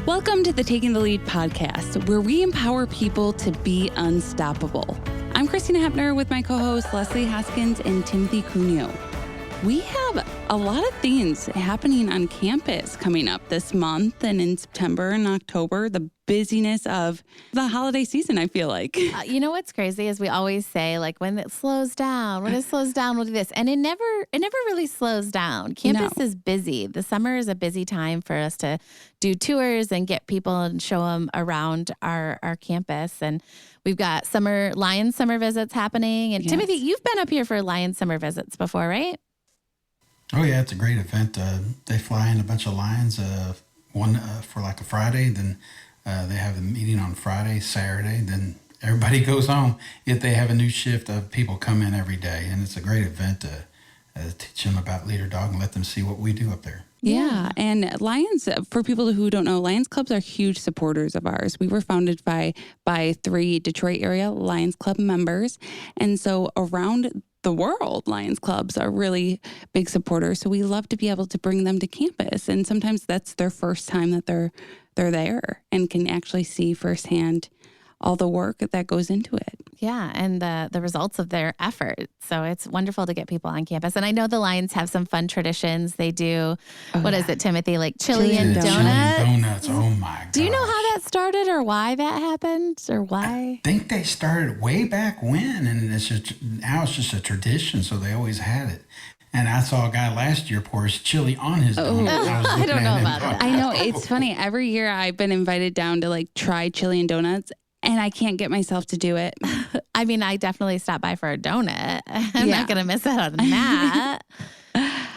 Welcome to the Taking the Lead podcast, where we empower people to be unstoppable. I'm Christina Hepner with my co-hosts Leslie Haskins and Timothy Cuneo. We have a lot of things happening on campus coming up this month and in September and October, the busyness of the holiday season, I feel like. You know what's crazy is we always say, like, when it slows down, we'll do this. And it never really slows down. Campus is busy. The summer is a busy time for us to do tours and get people and show them around our campus. And we've got Lions summer visits happening. And yes. Timothy, you've been up here for Lions summer visits before, right? Oh, yeah, it's a great event. They fly in a bunch of Lions, one for like a Friday, then they have a meeting on Friday, Saturday, then everybody goes home. Yet they have a new shift of people come in every day, and it's a great event to teach them about Leader Dog and let them see what we do up there. Yeah. And Lions, for people who don't know, Lions Clubs are huge supporters of ours. We were founded by 3 Detroit area Lions Club members. And so around the world, Lions Clubs are really big supporters. So we love to be able to bring them to campus. And sometimes that's their first time that they're there and can actually see firsthand all the work that goes into it. Yeah, and the results of their effort. So it's wonderful to get people on campus. And I know the Lions have some fun traditions. They do, is it, Timothy? Like chili and donuts? Chili and donuts, oh my gosh. Do you know how that started or why that happened or why? I think they started way back when, and now it's just a tradition, so they always had it. And I saw a guy last year pour his chili on his donut. I don't know about that. I know, it's funny. Every year I've been invited down to try chili and donuts, and I can't get myself to do it. I mean, I definitely stopped by for a donut. I'm not going to miss out on that.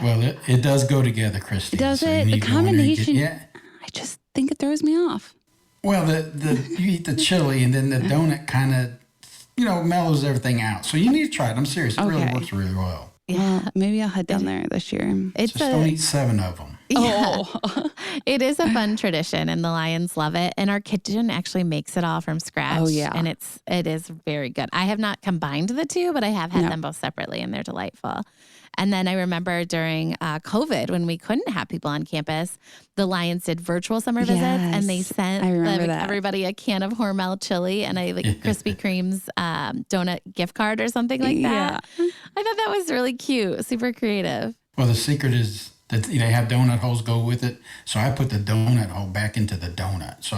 Well, it does go together, Christine. Does so it? The combination, I just think it throws me off. Well, you eat the chili, and then the donut kind of, mellows everything out. So you need to try it. I'm serious. It really works really well. Yeah, well, maybe I'll head down there this year. Don't eat 7 of them. Yeah. Oh. It is a fun tradition, and the Lions love it. And our kitchen actually makes it all from scratch. Oh, yeah. And it is very good. I have not combined the two, but I have had them both separately, and they're delightful. And then I remember during COVID, when we couldn't have people on campus, the Lions did virtual summer visits, and they sent everybody a can of Hormel chili and a Krispy Kreme's donut gift card or something like that. Yeah. I thought that was really cute, super creative. Well, the secret is that they have donut holes go with it. So I put the donut hole back into the donut. So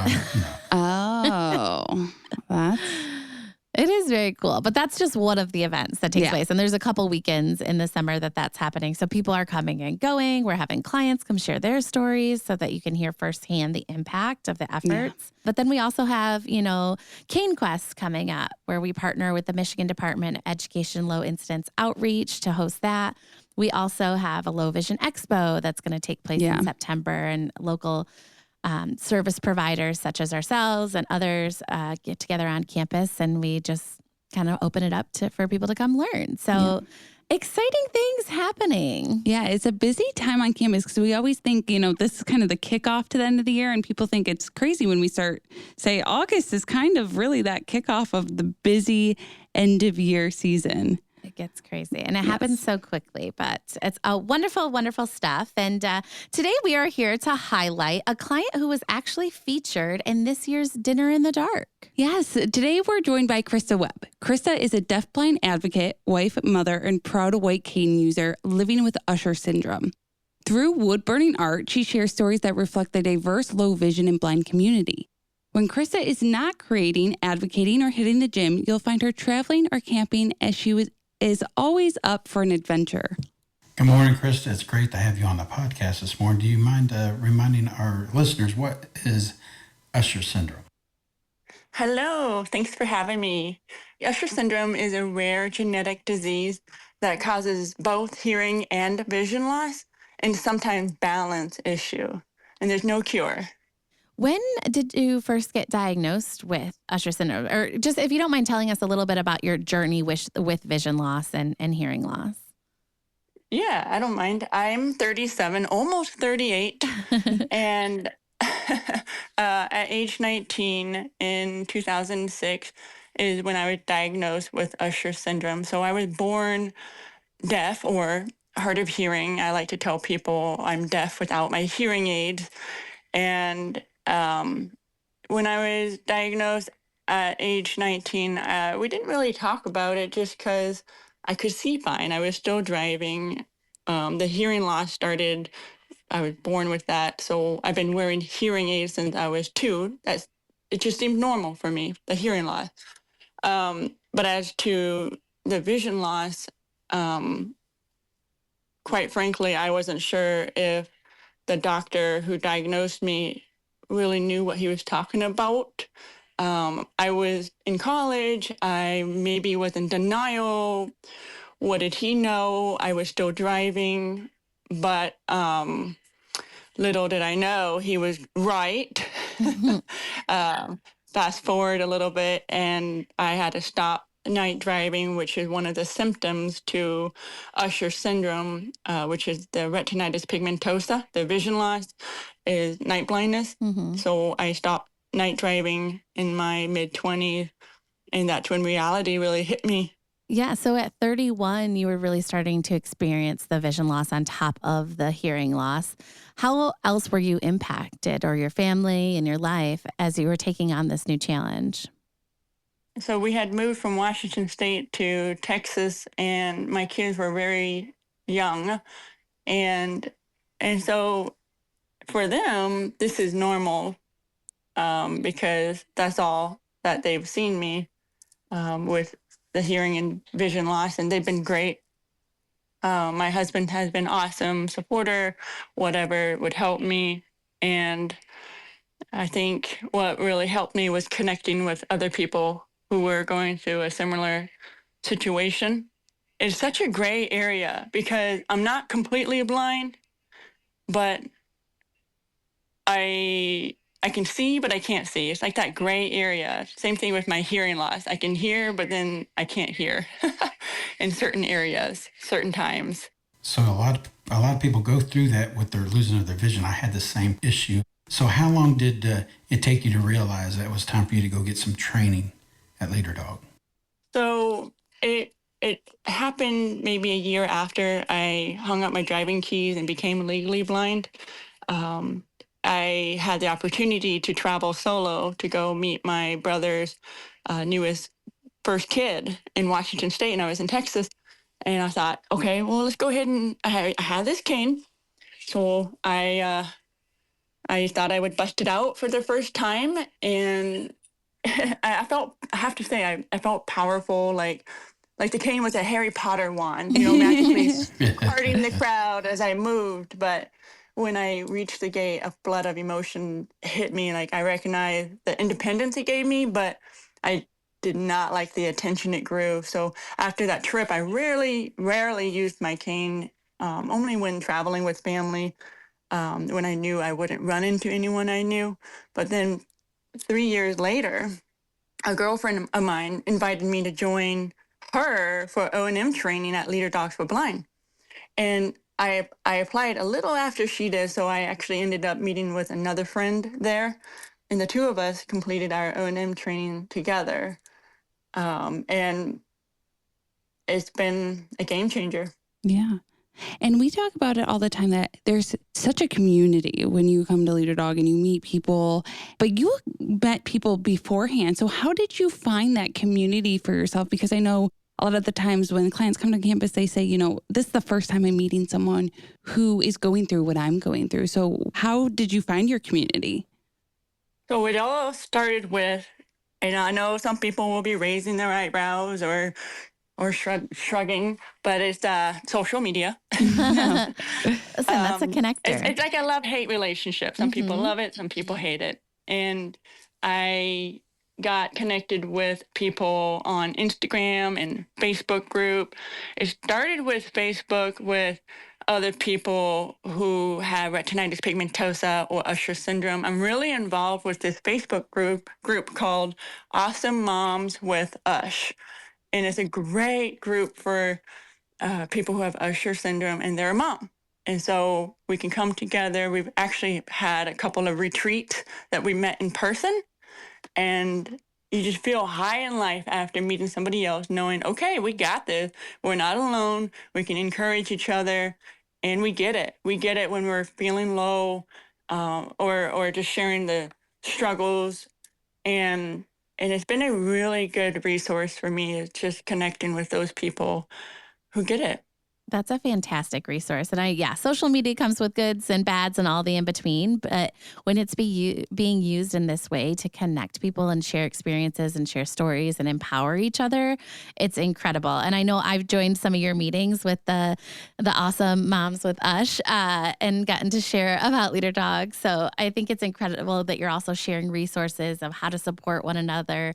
It is very cool, but that's just one of the events that takes place. And there's a couple weekends in the summer that's happening. So people are coming and going. We're having clients come share their stories so that you can hear firsthand the impact of the efforts. Yeah. But then we also have, Cane Quest coming up, where we partner with the Michigan Department of Education Low Incidence Outreach to host that. We also have a Low Vision Expo that's going to take place in September, and local service providers such as ourselves and others get together on campus, and we just kind of open it up for people to come learn. So exciting things happening. Yeah, it's a busy time on campus because we always think, this is kind of the kickoff to the end of the year, and people think it's crazy when we say August is kind of really that kickoff of the busy end of year season. It gets crazy, and it happens so quickly, but it's a wonderful, wonderful stuff. And today we are here to highlight a client who was actually featured in this year's Dinner in the Dark. Yes, today we're joined by Krista Webb. Krista is a deafblind advocate, wife, mother, and proud white cane user living with Usher syndrome. Through wood-burning art, she shares stories that reflect the diverse low vision and blind community. When Krista is not creating, advocating, or hitting the gym, you'll find her traveling or camping as she is always up for an adventure. Good morning, Krista. It's great to have you on the podcast this morning. Do you mind reminding our listeners what is Usher syndrome? Hello. Thanks for having me. Usher syndrome is a rare genetic disease that causes both hearing and vision loss, and sometimes balance issue. And there's no cure. When did you first get diagnosed with Usher syndrome? Or just if you don't mind telling us a little bit about your journey with vision loss and hearing loss. Yeah, I don't mind. I'm 37, almost 38. And at age 19 in 2006 is when I was diagnosed with Usher syndrome. So I was born deaf or hard of hearing. I like to tell people I'm deaf without my hearing aids. And When I was diagnosed at age 19, we didn't really talk about it just because I could see fine. I was still driving. The hearing loss started. I was born with that, so I've been wearing hearing aids since I was 2. It just seemed normal for me, the hearing loss. But as to the vision loss, quite frankly, I wasn't sure if the doctor who diagnosed me really knew what he was talking about. I was in college. I maybe was in denial. What did he know? I was still driving, but little did I know he was right. Fast forward a little bit, and I had to stop night driving, which is one of the symptoms to Usher syndrome, which is the retinitis pigmentosa. The vision loss is night blindness. So I stopped night driving in my mid-20s, and that's when reality really hit me. Yeah. So at 31, you were really starting to experience the vision loss on top of the hearing loss. How else were you impacted, or your family and your life, as you were taking on this new challenge? So we had moved from Washington State to Texas, and my kids were very young, and so for them, this is normal, because that's all that they've seen me with the hearing and vision loss, and they've been great. My husband has been awesome supporter, whatever would help me, and I think what really helped me was connecting with other people who were going through a similar situation. It's such a gray area because I'm not completely blind, but I can see, but I can't see. It's like that gray area. Same thing with my hearing loss. I can hear, but then I can't hear in certain areas, certain times. So a lot of people go through that with their losing of their vision. I had the same issue. So how long did it take you to realize that it was time for you to go get some training at Leader Dog? So it happened maybe a year after I hung up my driving keys and became legally blind. I had the opportunity to travel solo to go meet my brother's newest first kid in Washington State, and I was in Texas. And I thought, okay, well, let's go ahead and I had this cane, so I thought I would bust it out for the first time, and I have to say, I felt powerful, like the cane was a Harry Potter wand, magically parting the crowd as I moved. But when I reached the gate, a flood of emotion hit me. Like, I recognized the independence it gave me, but I did not like the attention it grew. So after that trip, I rarely used my cane, only when traveling with family, when I knew I wouldn't run into anyone I knew. But then 3 years later, a girlfriend of mine invited me to join her for O&M training at Leader Dogs for Blind. And I applied a little after she did, so I actually ended up meeting with another friend there. And the two of us completed our O&M training together. And it's been a game changer. Yeah. And we talk about it all the time that there's such a community when you come to Leader Dog and you meet people, but you met people beforehand. So how did you find that community for yourself? Because I know a lot of the times when clients come to campus, they say, this is the first time I'm meeting someone who is going through what I'm going through. So how did you find your community? So it all started with, and I know some people will be raising their eyebrows or shrugging, but it's social media. Listen, that's a connector. It's like a love-hate relationship. Some people love it, some people hate it. And I got connected with people on Instagram and Facebook group. It started with Facebook with other people who have retinitis pigmentosa or Usher syndrome. I'm really involved with this Facebook group called Awesome Moms with Ush. And it's a great group for people who have Usher syndrome and their mom. And so we can come together. We've actually had a couple of retreats that we met in person. And you just feel high in life after meeting somebody else, knowing, okay, we got this. We're not alone. We can encourage each other. And we get it. We get it when we're feeling low, or just sharing the struggles, and it's been a really good resource for me. It's just connecting with those people who get it. That's a fantastic resource. And social media comes with goods and bads and all the in between. But when it's being used in this way to connect people and share experiences and share stories and empower each other, it's incredible. And I know I've joined some of your meetings with the awesome Moms with Ush and gotten to share about Leader Dog. So I think it's incredible that you're also sharing resources of how to support one another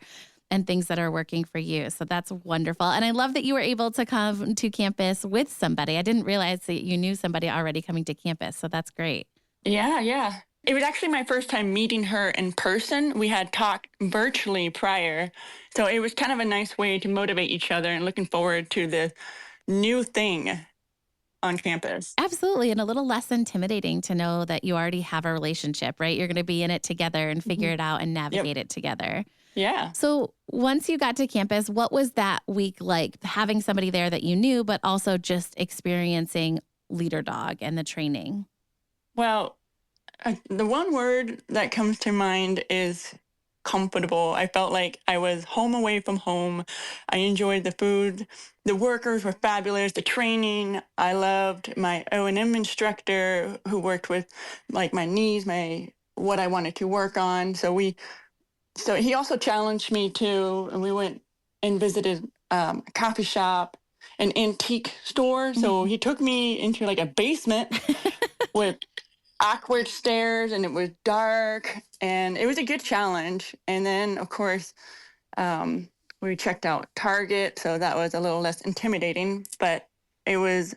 and things that are working for you. So that's wonderful. And I love that you were able to come to campus with somebody. I didn't realize that you knew somebody already coming to campus. So that's great. Yeah. It was actually my first time meeting her in person. We had talked virtually prior. So it was kind of a nice way to motivate each other and looking forward to the new thing on campus. Absolutely. And a little less intimidating to know that you already have a relationship, right? You're going to be in it together and figure it out and navigate it together. Yeah. So once you got to campus, what was that week like? Having somebody there that you knew, but also just experiencing Leader Dog and the training? Well, the one word that comes to mind is comfortable. I felt like I was home away from home. I enjoyed the food. The workers were fabulous. The training, I loved my O&M instructor who worked with like my needs, what I wanted to work on. So he also challenged me too, and we went and visited a coffee shop, an antique store. So he took me into like a basement with awkward stairs, and it was dark, and it was a good challenge. And then, of course, we checked out Target, so that was a little less intimidating, but it was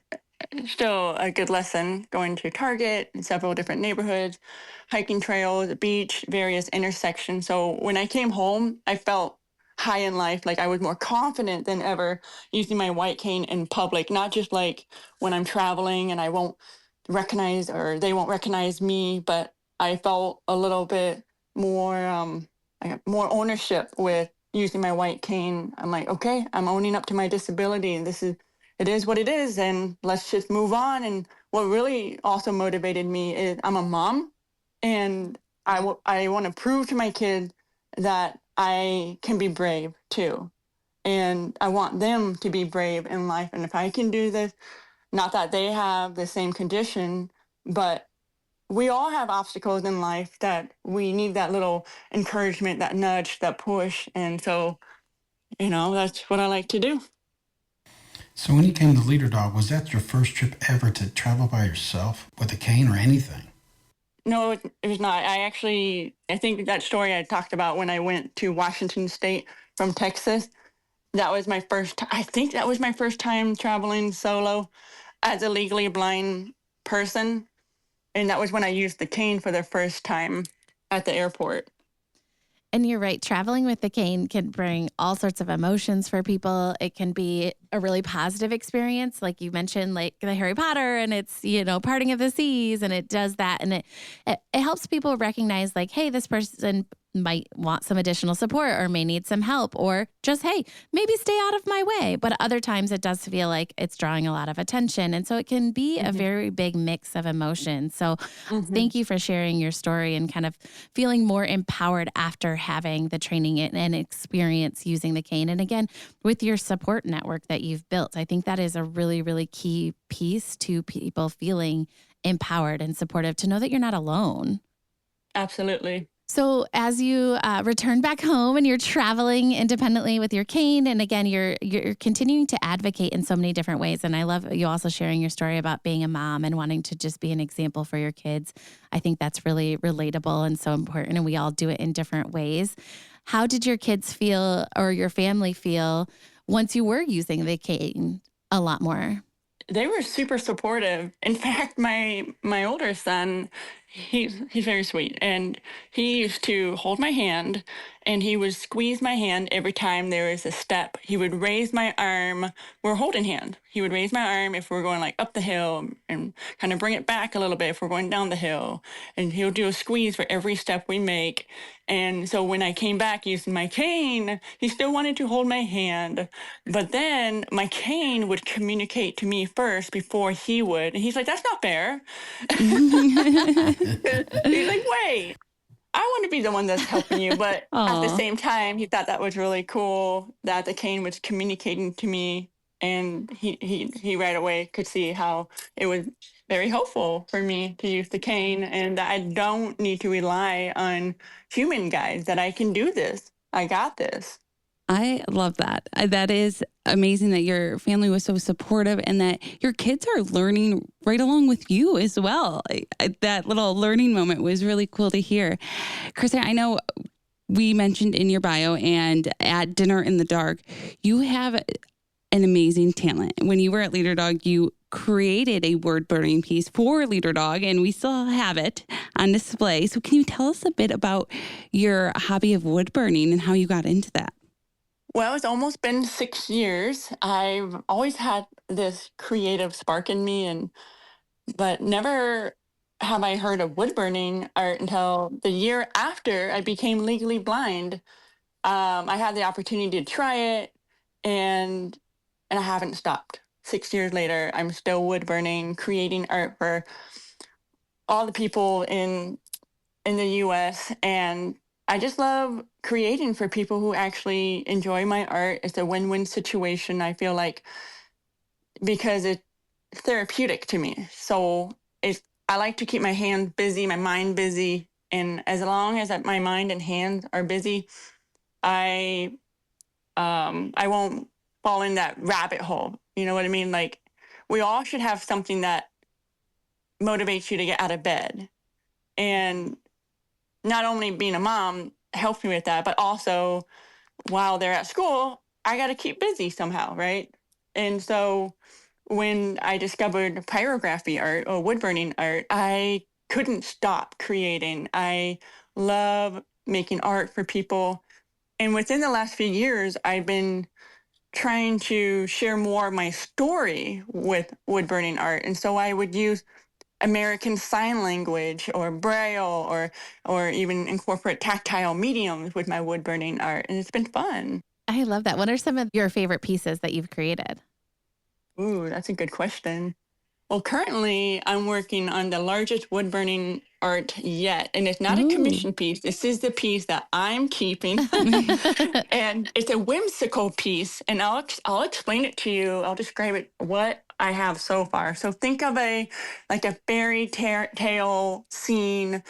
still a good lesson going to Target in several different neighborhoods, hiking trails, beach, various intersections. So when I came home, I felt high in life, like I was more confident than ever using my white cane in public, not just like when I'm traveling and I won't recognize or they won't recognize me, but I felt a little bit more I got more ownership with using my white cane. I'm like, okay, I'm owning up to my disability, and it is what it is, and let's just move on. And what really also motivated me is I'm a mom, and I want to prove to my kids that I can be brave too, and I want them to be brave in life. And if I can do this, not that they have the same condition, but we all have obstacles in life that we need that little encouragement, that nudge, that push. And so, that's what I like to do. So when you came to Leader Dog, was that your first trip ever to travel by yourself with a cane or anything? No, it was not. I think that story I talked about when I went to Washington State from Texas, I think that was my first time traveling solo as a legally blind person. And that was when I used the cane for the first time at the airport. And you're right. Traveling with the cane can bring all sorts of emotions for people. It can be a really positive experience. Like you mentioned, like the Harry Potter and it's, parting of the seas, and it does that. And it helps people recognize like, hey, this person might want some additional support or may need some help, or just, hey, maybe stay out of my way. But other times it does feel like it's drawing a lot of attention. And so it can be a very big mix of emotions. So thank you for sharing your story and kind of feeling more empowered after having the training and experience using the cane. And again, with your support network that you've built, I think that is a really, really key piece to people feeling empowered and supportive, to know that you're not alone. Absolutely. So as you return back home and you're traveling independently with your cane, and again, you're continuing to advocate in so many different ways. And I love you also sharing your story about being a mom and wanting to just be an example for your kids. I think that's really relatable and so important. And we all do it in different ways. How did your kids feel, or your family feel, once you were using the cane a lot more? They were super supportive. In fact, my older son, he's very sweet, and he used to hold my hand, and he would squeeze my hand every time there was a step. He would raise my arm. We're holding hands. He would raise my arm if we're going like up the hill, and kind of bring it back a little bit if we're going down the hill. And he'll do a squeeze for every step we make. And so when I came back using my cane, he still wanted to hold my hand. But then my cane would communicate to me first before he would. And he's like, that's not fair. He's like, wait, I want to be the one that's helping you. But at the Aw. same time, he thought that was really cool that the cane was communicating to me. And he right away could see how it was very helpful for me to use the cane and that I don't need to rely on human guides, that I can do this. I got this. I love that. That is amazing that your family was so supportive and that your kids are learning right along with you as well. That little learning moment was really cool to hear. Krista, I know we mentioned in your bio and at Dinner in the Dark, you have an amazing talent. When you were at Leader Dog, you created a word burning piece for Leader Dog, and we still have it on display. So can you tell us a bit about your hobby of wood burning and how you got into that? Well, it's almost been 6 years. I've always had this creative spark in me, but never have I heard of wood burning art until the year after I became legally blind. I had the opportunity to try it, and I haven't stopped. 6 years later, I'm still wood burning, creating art for all the people in the U.S. And I just love creating for people who actually enjoy my art. It's a win-win situation, I feel like, because it's therapeutic to me. So I like to keep my hands busy, my mind busy. And as long as my mind and hands are busy, I won't fall in that rabbit hole. You know what I mean? Like, we all should have something that motivates you to get out of bed. And not only being a mom helps me with that, but also while they're at school, I got to keep busy somehow, right? And so when I discovered pyrography art or wood burning art, I couldn't stop creating. I love making art for people. And within the last few years, I've been trying to share more of my story with wood burning art. And so I would use American Sign Language or Braille or even incorporate tactile mediums with my wood burning art. And it's been fun. I love that. What are some of your favorite pieces that you've created? Ooh, that's a good question. Well, currently I'm working on the largest wood burning art yet. And it's not a commission piece. This is the piece that I'm keeping. And it's a whimsical piece. And I'll explain it to you. I'll describe it, what I have so far. So think of a fairy tale scene.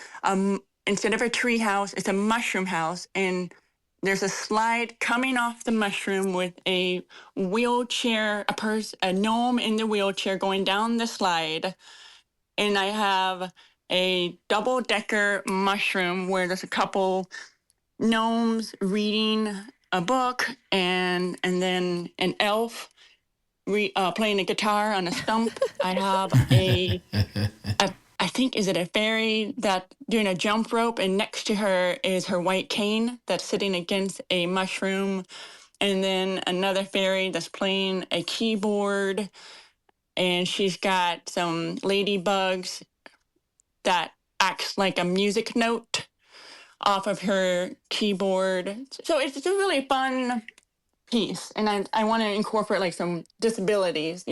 Instead of a tree house, it's a mushroom house. And there's a slide coming off the mushroom with a wheelchair, a gnome in the wheelchair going down the slide. And I have a double-decker mushroom where there's a couple gnomes reading a book and then an elf playing a guitar on a stump. I have I think, is it a fairy that's doing a jump rope, and next to her is her white cane that's sitting against a mushroom, and then another fairy that's playing a keyboard, and she's got some ladybugs that acts like a music note off of her keyboard. So it's a really fun piece, and I want to incorporate like some disabilities,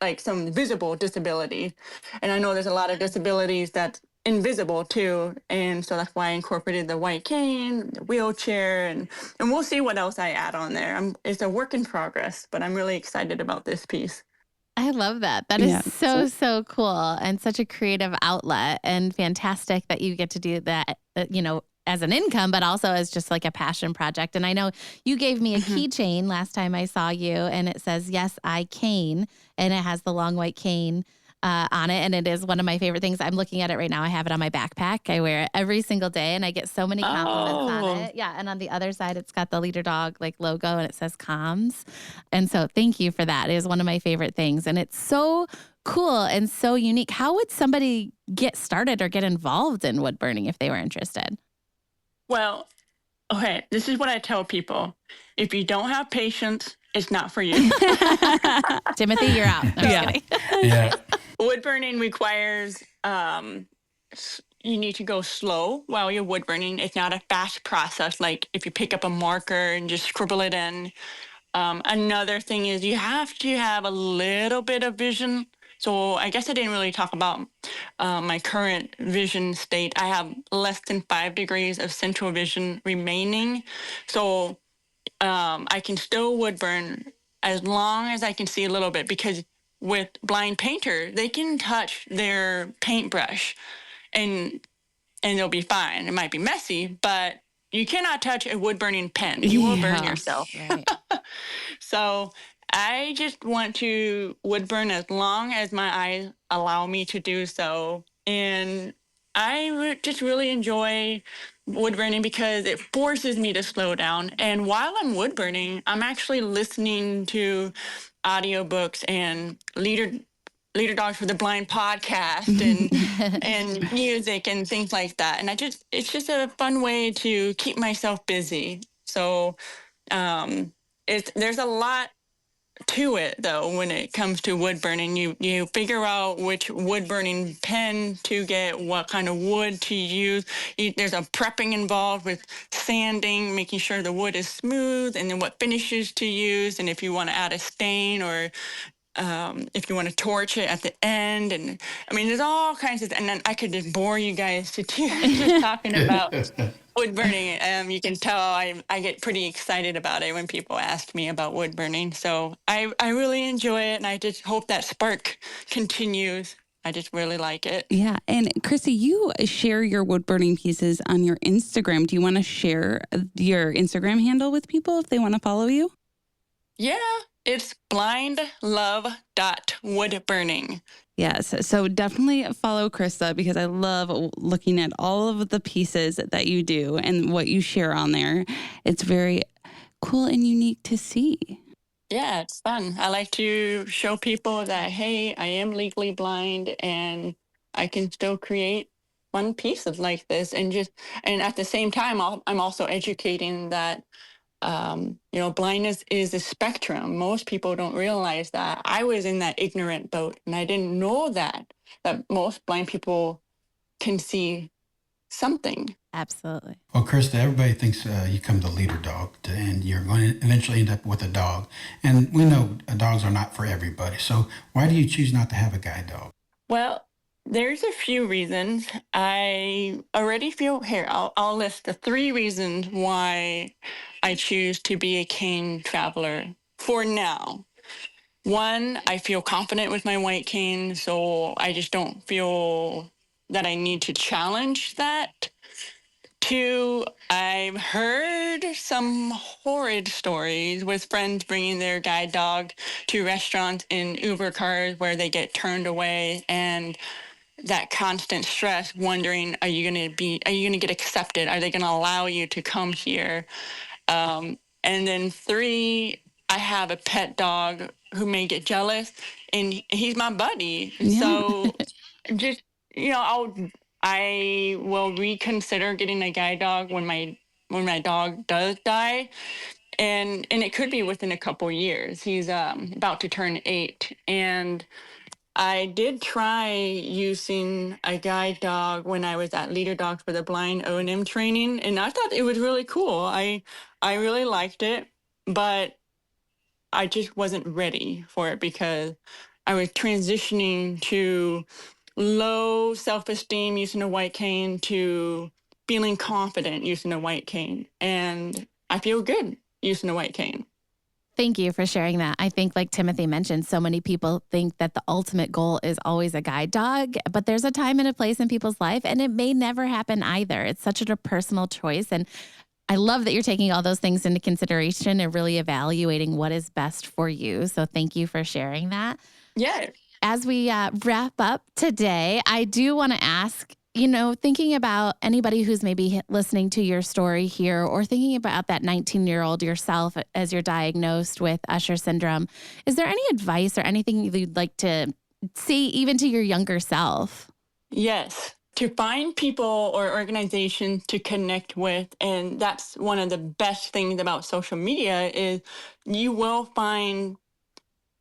like some visible disabilities, and I know there's a lot of disabilities that's invisible too, and so that's why I incorporated the white cane, the wheelchair, and we'll see what else I add on there. It's a work in progress, but I'm really excited about this piece. I love that. That is so cool and such a creative outlet, and fantastic that you get to do that, as an income, but also as just like a passion project. And I know you gave me a keychain last time I saw you, and it says, "Yes, I cane," and it has the long white cane on it. And it is one of my favorite things. I'm looking at it right now. I have it on my backpack. I wear it every single day, and I get so many compliments on it. Yeah. And on the other side, it's got the Leader Dog logo, and it says comms. And so thank you for that. It is one of my favorite things. And it's so cool and so unique. How would somebody get started or get involved in wood burning if they were interested? Well, okay, this is what I tell people. If you don't have patience, it's not for you. Timothy, you're out. I'm just kidding. Yeah. Wood burning requires you need to go slow while you're wood burning. It's not a fast process like if you pick up a marker and just scribble it in. Another thing is you have to have a little bit of vision. So I guess I didn't really talk about my current vision state. I have less than 5 degrees of central vision remaining. So I can still wood burn as long as I can see a little bit, because with blind painter, they can touch their paintbrush and they'll be fine. It might be messy, but you cannot touch a wood burning pen. You will burn Yeah. yourself. Right. So I just want to wood burn as long as my eyes allow me to do so. And just really enjoy wood burning because it forces me to slow down. And while I'm wood burning, I'm actually listening to audiobooks and Leader Dogs for the Blind podcast and music and things like that. And it's just a fun way to keep myself busy. So there's a lot to it though when it comes to wood burning. You figure out which wood burning pen to get, what kind of wood to use. There's a prepping involved with sanding, making sure the wood is smooth, and then what finishes to use, and if you want to add a stain or if you want to torch it at the end. And I mean, there's all kinds of, and then I could just bore you guys to just talking about wood burning. You can tell I get pretty excited about it when people ask me about wood burning. So I really enjoy it, and I just hope that spark continues. I just really like it. Yeah. And Krista, you share your wood burning pieces on your Instagram. Do you want to share your Instagram handle with people if they want to follow you? Yeah, it's blindlove.woodburning. Yes. So definitely follow Krista because I love looking at all of the pieces that you do and what you share on there. It's very cool and unique to see. Yeah, it's fun. I like to show people that, hey, I am legally blind and I can still create fun pieces like this. And at the same time, I'm also educating that, blindness is a spectrum. Most people don't realize that. I was in that ignorant boat and I didn't know that most blind people can see something. Absolutely. Well, Krista, everybody thinks you come to leader dog and you're going to eventually end up with a dog. And we know dogs are not for everybody. So why do you choose not to have a guide dog? Well, there's a few reasons. I already feel here. I'll list the 3 reasons why I choose to be a cane traveler for now. 1, I feel confident with my white cane, so I just don't feel that I need to challenge that. 2, I've heard some horrid stories with friends bringing their guide dog to restaurants in Uber cars where they get turned away, and that constant stress, wondering, are you going to get accepted? Are they going to allow you to come here? And then 3, I have a pet dog who may get jealous, and he's my buddy. Yeah. So just, I will reconsider getting a guide dog when my dog does die. And it could be within a couple years. He's about to turn 8. And I did try using a guide dog when I was at Leader Dogs for the Blind O&M training, and I thought it was really cool. I really liked it, but I just wasn't ready for it because I was transitioning to low self-esteem using a white cane to feeling confident using a white cane, and I feel good using a white cane. Thank you for sharing that. I think, like Timothy mentioned, so many people think that the ultimate goal is always a guide dog, but there's a time and a place in people's life, and it may never happen either. It's such a personal choice. And I love that you're taking all those things into consideration and really evaluating what is best for you. So thank you for sharing that. Yeah. As we wrap up today, I do want to ask, thinking about anybody who's maybe listening to your story here or thinking about that 19-year-old yourself as you're diagnosed with Usher syndrome, is there any advice or anything you'd like to see even to your younger self? Yes. To find people or organizations to connect with. And that's one of the best things about social media is you will find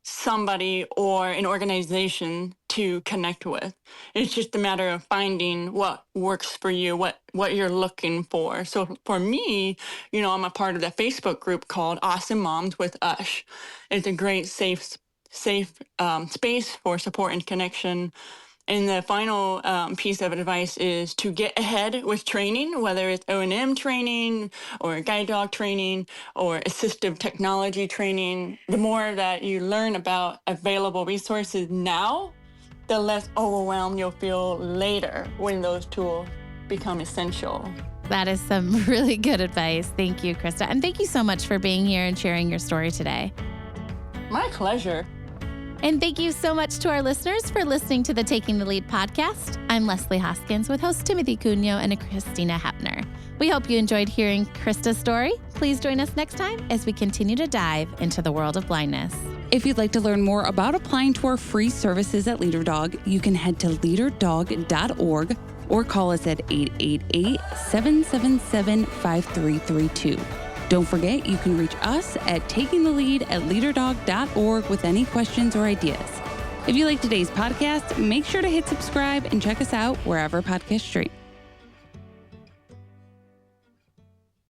somebody or an organization to connect with. It's just a matter of finding what works for you, what you're looking for. So for me, I'm a part of the Facebook group called Awesome Moms with Ush. It's a great safe safe space for support and connection. And the final piece of advice is to get ahead with training, whether it's O&M training or guide dog training or assistive technology training. The more that you learn about available resources now, the less overwhelmed you'll feel later when those tools become essential. That is some really good advice. Thank you, Krista. And thank you so much for being here and sharing your story today. My pleasure. And thank you so much to our listeners for listening to the Taking the Lead podcast. I'm Leslie Hoskins with host Timothy Cunio and Christina Hepner. We hope you enjoyed hearing Krista's story. Please join us next time as we continue to dive into the world of blindness. If you'd like to learn more about applying to our free services at LeaderDog, you can head to leaderdog.org or call us at 888-777-5332. Don't forget, you can reach us at takingthelead@leaderdog.org with any questions or ideas. If you like today's podcast, make sure to hit subscribe and check us out wherever podcasts stream.